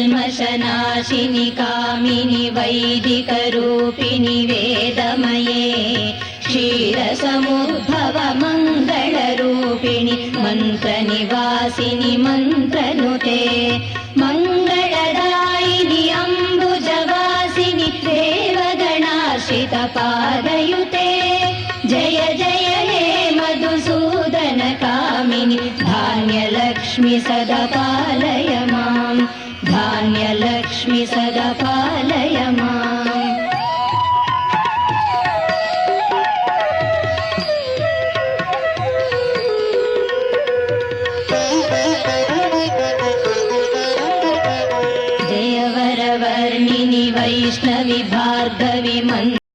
कलिकल्मषनाशिनि कामिनि वैदिकरूपिणि वेदमये क्षीरसमुद्भव मङ्गलरूपिणि मन्त्रनिवासिनि मन्त्रनुते मङ्गलदायिनि अम्बुजवासिनि देवगणाश्रितपादयुते जय जय हे मधुसूदन कामिनि धान्यलक्ष्मि सदपाल